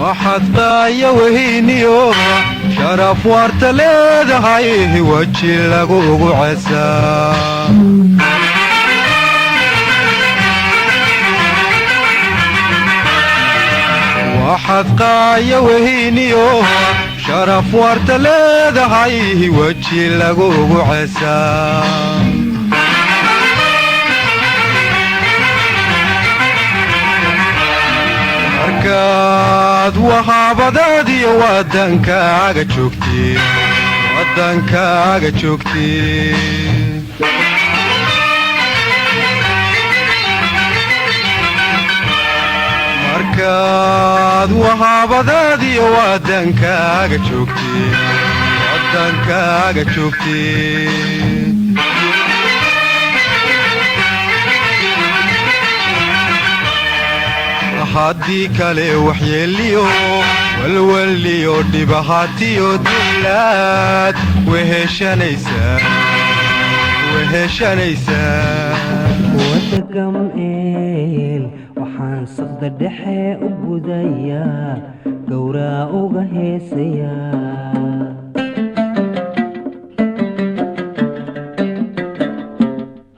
وحطايا وهينيو شرف وارتليد هاي وجه لغو عسى وحطايا وهينيو شرف وارتليد هاي وجه لغو عسى markaad wahaabadaadii wadankaaga joogtay markaad wahaabadaadii wadankaaga joogtay haddii kale waxyeeliyo walwaliyo dhibahaatiyo dilaad weheshanaysaa wadagam eel waxaan saqda dhexe u gudayaa gowraa uga heesayaa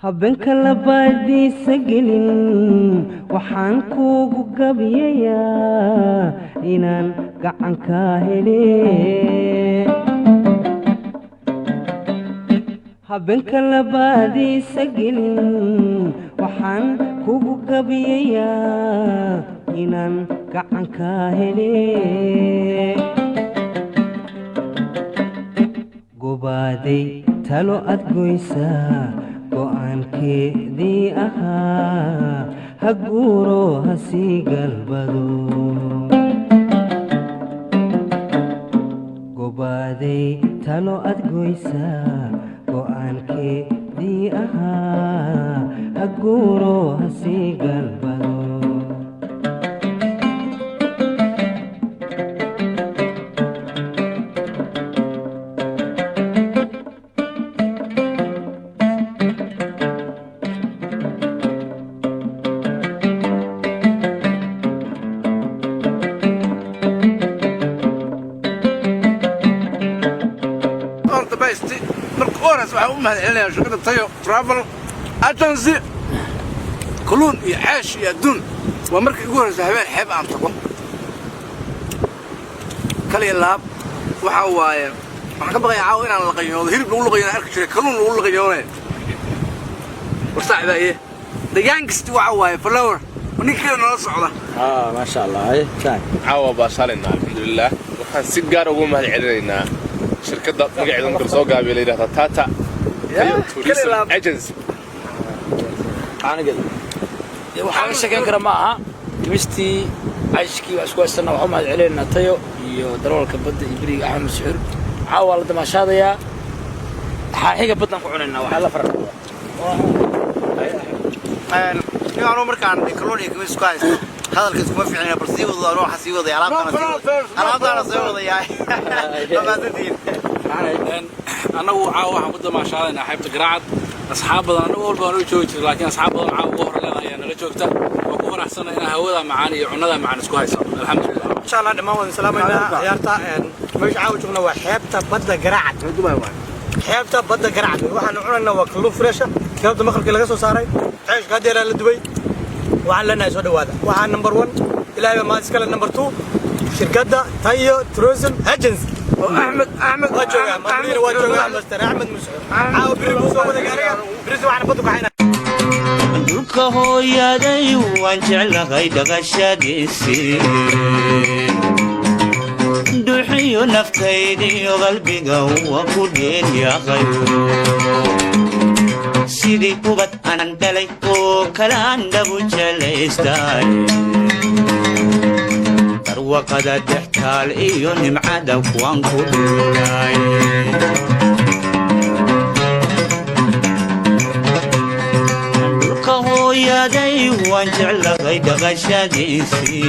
habeenka labaadiisa gelin waxaan kuugu gabiyayaa inaan gacankaa hele habeenka labaadiisa gelin waxaan kuugu gabiyayaa inaan gacankaa hele gobaaday talo ad goysaa go'aankeedii ahaa ha guuro ha sii galbado gobaaday talo ad goysaa go'aankeedii ahaa ha guuro ha sii galbado مهدعلنا شركة طيو ترافل أجنسي كلون يعيش يدون ومركي يقول سهبين حيب أمتكم كلي اللاب وحوايا waxaan baqay caawin aan la qaynoodo hilib lagu laqayna arki jiray kalluun lagu laqayoonay wasaacda ee deegaankiisti waxa waaye flower ninka noo socda ma sha Allah ay taan caawa ba salina alxamdulillah waxaan si gaar ugu mahadcelinaynaa shirkadda magaceeda marka soo gaabiyo la yiraahdo Tata Tourism Agency waxaan sheegan karaa ma aha timistii عايشكي واسكو استنى وحوم علينا تيو iyo daroolka badda ibriga Axmed Suxur caawa la damaashadaya xaqiiqa badan ku cunayna waxa la farqo niyo markaan kalluun iyo isku haysto hadalka isku ma fiicna balse wada ruuxa sii wada alaabtana soo wadaya labadii anagu caawa waxaan ku damaashadayna xaybta garaacad asxaab badan anagu walba aan u joogi laakiin asxaab badan caawa ugu horreeyay ayaa nala joogta oo ku faraxsana in hawada macaan iyo cunada macaan isku hayso alxamdulillah إن شاء الله دمان سلامنا عيارتا مش عاوز جبنا وحيبتا بدأ جرعت حيبتا بدأ جرعت وإحنا عنا وكلو فريشة كلام دمخل كلا جسوا صاري عيش قادر على دبي وعلنا يسود هذا وعن نمبر 1 إلى ما تسكال نمبر 2 شركة تايو توريزم ايجنسي أحمد وجهه مدير وجهه مستر أحمد مسعود عاو بريموسو وده جاريا بريزو عنا بدو كحينا dhulka hooyaday waan jeclahay dhaqashadiisii duxiyo naftaydiyo qalbiga waan ku dheelyaqay sidii kubad aanan dhalay oo kalaan dhabu jelaystay barwaqada dhextaal iyo nimcada waan ku dhulay hooyaday waan jeclahay dhaqashadiisii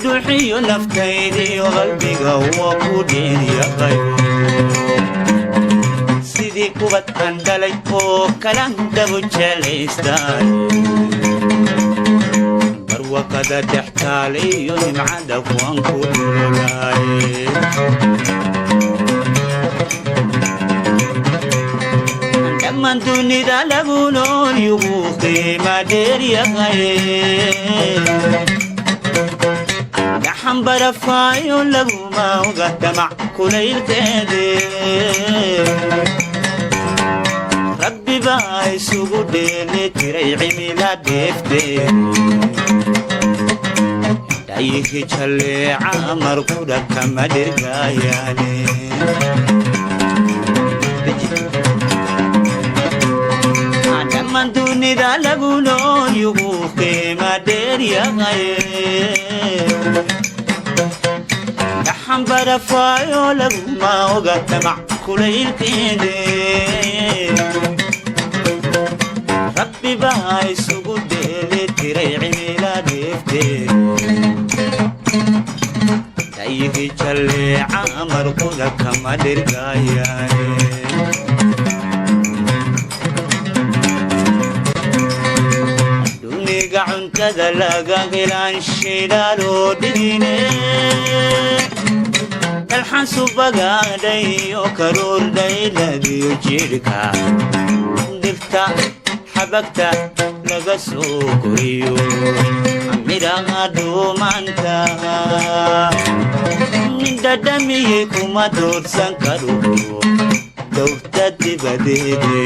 duxiyo naftaydiyo qalbiga waan ku dheelyaqay sidii kubad aan dhalay oo kalaan dhabu jelaystay barwaqada dhex taaliyo nimcada kuwan ku dhululaay dhammaan dunida lagu nool yugu qiima dheer yahay gaxan barafaayo laguma oga damac kulaylkeede rabbi baa isugu dheeli tiray cimila dheefteed dhayihi jalleeca markudha kama dhirgaayaane dhammaan dunida lagu nool yugu qiima dheer yahay gaxan barafaayo laguma oga damac kulaylkeede rabbi baa isugu dheeli tiray cimila dheefteed dhayihi jalleeca markudha kama dhirgaayaane duniga cuntada laga helaan shidaaloo dhigine dalxan subagaadhayo karuurdhayladiyo jidhka dhirta xabagta laga soo koriyo midhaha dhuumanta dhadhamiyey kuma doorsan karo dowta dibadeede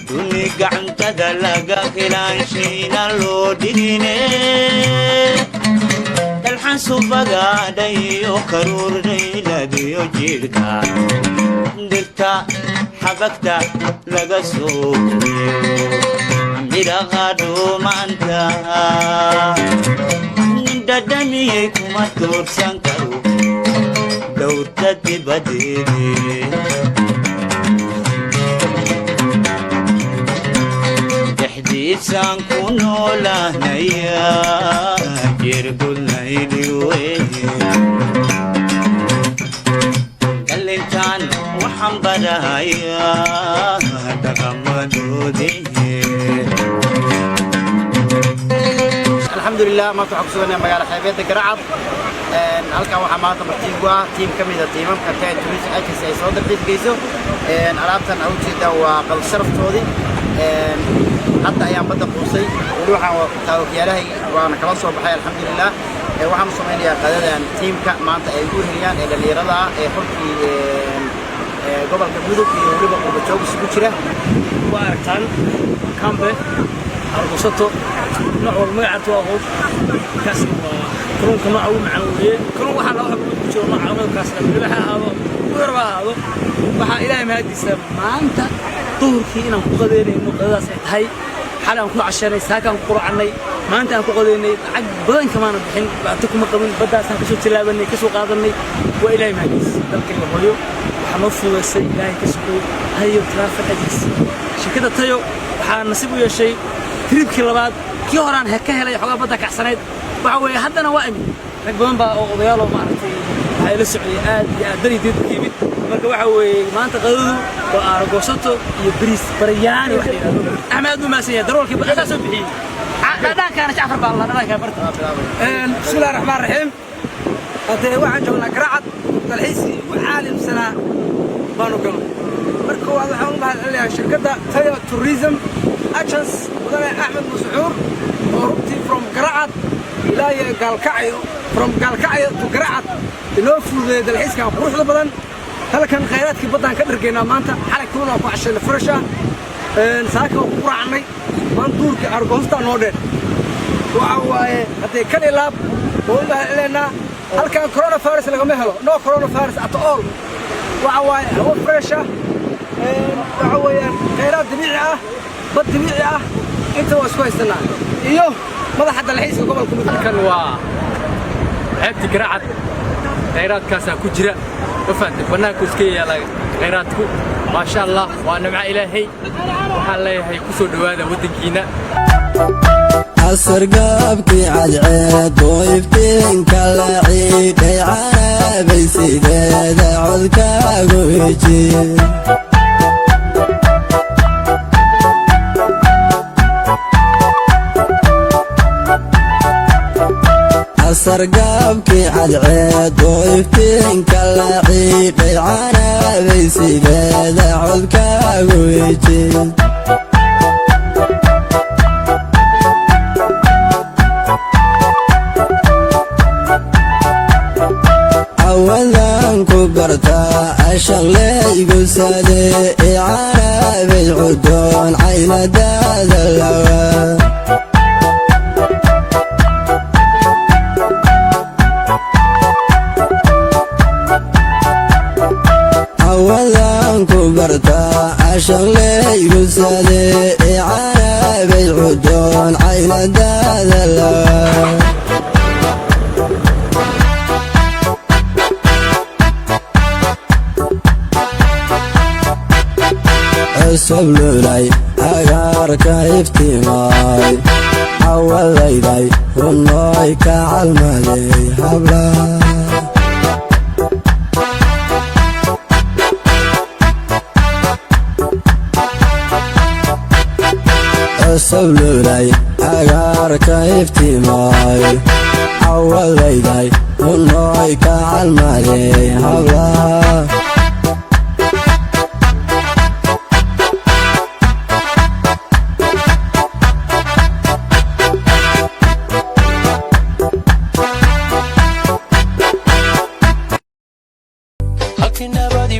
duniga cuntada laga helaan shayna loo dhigine dalxan subagaadhayo karuurdhayladiyo jidhka dhirta xabagta laga soo koriyo midhaha dhuumanta dhadhamiyey kuma doorsan karo dowta dibadeede dhexdiisaan ku noolahnaya jirgulnaydiwe dhalintaan waxaan barahayaa dhaqamadoodii alxamdulilah maanta waxaan ku sugannahay magaalo xeebeedda garacad halkan waxaa maanta martiigu ah tiim ka mida tiimamka Taya Tourism Agency ay soo dalxiisgeyso alaabtan aan ujeedaa waa qalab sharaftoodii hadda ayaan badda quusay weli waxaan wataa wakiyaalahay waana kala soo baxay alxamdulilah waxaan u samaynayaa qadadan tiimka maanta ay ugu heliyaan ee dhalinyarada ah ee xulkii gobolka mudug iyo weliba qurba joog isugu jira waa aragtaan kambe argosato nooc walba magacaatu waa qof kaasna waa kalluunka nooca ugu macaan weeye kalluun waxaa loo xabuud ku jiro nooca kaasna weliba ha ahaado weerba ha ahaado waxaa ilaahay mahadiisa maanta duhurkii inaan ku qadeynayno qadadaas ay tahay xal aan ku cashanay saakaan ku quracnay maanta aan ku qadeynay lacag badan kamaana bixin baata kuma qabin baddaasaan kasoo tilaabanay kasoo qaadanay waa ilaahay mahadiisa dalkayga hooyo waxaa noo fududaysay ilaahay ka sugo hayo travel agency shirkadda Tayo waxaa nasiib u yeeshay tribkii labaad kii horaan ka helay xogaa badda kacsanayd waxa weeye haddana waa imid rag badan baa oo odayaaloo maaragtay waxay la socday aad iyo aad dani dib kiimid marka waxa weeye maanta qadadu waa argosato iyo bariis baryaani wax yiraahdo axmed uu maasan yahay daroolkii badda soo bixiyay dhadhankaana Jaafar baa la dhadhanka barta bismillaahir rahmaanir rahiim hadee waxaan joognaa Garacad dalxiiski ugu caalimsanaa baanu galnay marka waxaan u mahadcelinayaa shirkadda Taya Tourism Agency wadane Axmed Mascuur oo runtii from Garacad ilaa Gaalkacyo from Gaalkacyo to Garacad inoo fududeeyay dalxiiska quruxda badan halkan khayraadkii badan ka dhargeynaa maanta xalay kulana ku cashay fresh ah saaka ku quraacnay maan duurka argoosta noo dheer waxa waaye hadee kan ilaab oo u mahadcelinaynaa halkan coronavirus lagama helo no coronavirus at all waxa waaye hawo fresh ah waxa weeyaan khayraad dabiici ah bad dabiici ah inta waa isku haysanaa iyo madaxa dalxiiska gobolka mudugkan waa xeebta Garacad khayraadkaas ku jira وفاتك بناك وسكية لا غيراتكو ما شاء الله وأنا مع إلهي وحالي هي كسر هذا ودكينا عصر قابكي عالعيد ويفتين كالعيد يا عربي سيدة عذكا ويجي asargaabkii cadceed oo iftiinka la ciidhay canabay sideeda codkaagu wejin awadan ku bartaa ashaqleygu sade ee canabay cudoon caynadaada lawa awadan ku bartaa ashaqleygu sade ee canabay cudoon caynadaada lawa sablulay agaarka iftiimay cawadayday runooy ka calmaday habla sablulay agaarka iftiimay cawadayday runooy ka calmaday habla Nobody